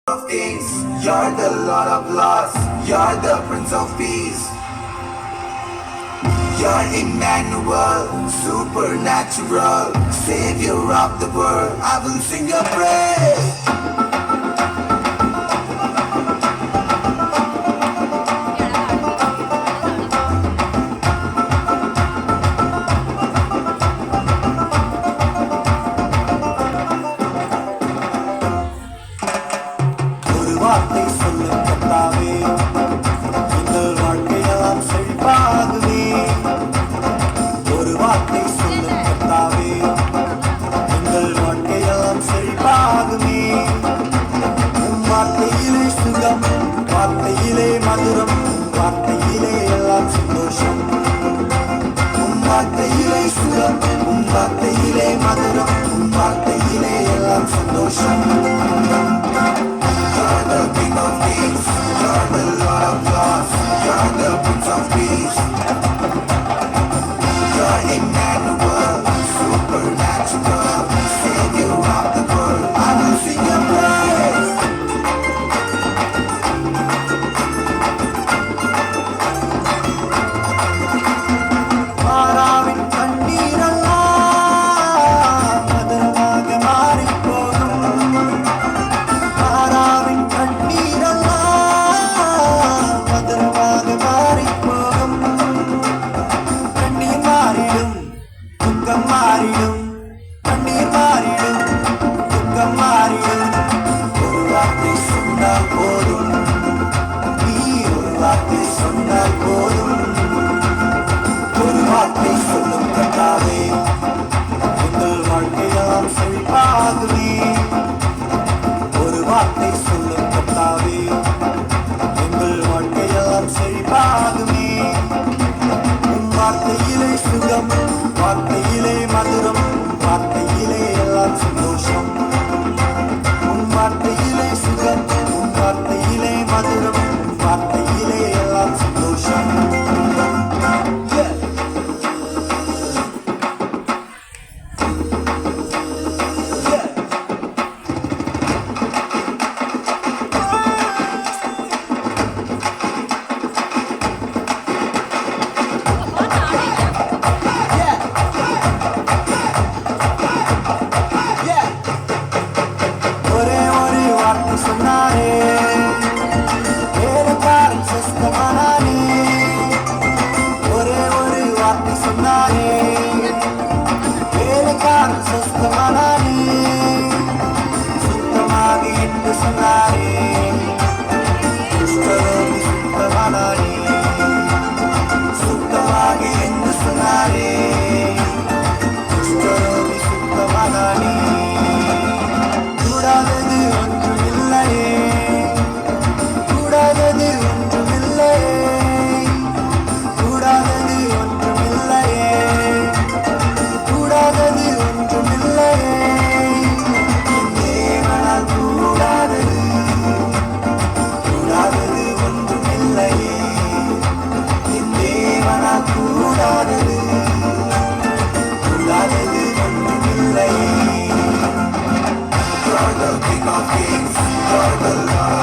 of kings, you're the Lord of lords, you're the Prince of Peace. You're Emmanuel, supernatural, Savior of the world. I will sing your praise. வார்த்தை சொல்லும் கர்த்தாவே, எங்கள் வாழ்க்கையெல்லாம் செழிப்பாகுமே. ஒரு வார்த்தை சொல்லும் கர்த்தாவே, எங்கள் வாழ்க்கையெல்லாம் செழிப்பாகுமே. உம் வார்த்தையிலே சுகம், வார்த்தையிலே மதுரம், வார்த்தையிலே எல்லாம் சந்தோஷம். உம் வார்த்தையிலே சுகம், உம் வார்த்தையிலே மதுரம், உம் வார்த்தையிலே எல்லாம் சந்தோஷம். You're the King of Kings, you're the Lord of Lords, you're the Prince of Peace. You're Emmanuel, supernatural, Savior of the world. I will sing your praise. மாறாவின் கண்ணீரெல்லாம் மதுரமாக மாறிப் போகும். மாறாவின் கண்ணீரெல்லாம் மதுரமாக மாறிப் போகும். கண்ணீர் மாறிடும், துக்கம் மாறிடும். கண்ணீர் மாறிடும், துக்கம் மாறிடும். ஒரு வார்த்தை சொன்னால் போதும், நீ ஒரு வார்த்தை சொன்னால் போதும். ஒரு வார்த்தை சொல்லும் கர்த்தாவே, எங்கள் வாழ்க்கையெல்லாம் செழிப்பாகுமே. ஒரு வார்த்தை சொல்லும் கர்த்தாவே, எங்கள் வாழ்க்கையெல்லாம் செழிப்பாகுமே. உம் வார்த்தையிலே சுகம், வார்த்தையிலே மதுரம், வார்த்தையிலே எல்லாம் சந்தோஷம். உம் வார்த்தையிலே சுகம், உம் வார்த்தையிலே மதுரம், வார்த்தையிலே எல்லாம் சந்தோஷம். ஒரே ஒரு வார்த்தை சொன்னாரே, வேலைக்காரன் சுஸ்தமானானே. ஒரே ஒரு வார்த்தை சொன்னாரே, வேலைக்காரன் சுஸ்தமானானே. சுத்தமாகி என்று சொன்னாரே, குஷ்டரோகி சுத்தமானானே. சுத்தமாகி என்று சொன்னாரே, குஷ்டரோகி சுத்தமானானே. கூடாதது ஒன்றுமில்லையே, கூடாதது ஒன்றுமில்லையே, கூடாதது ஒன்றுமில்லையே, கூடாதது ஒன்றுமில்லையே. என் தேவனால் கூடாதது, கூடாதது ஒன்றுமில்லையே. என் தேவனால் கூடாதது, கூடாதது ஒன்றுமில்லையே. You're the King of Kings, you're the Lord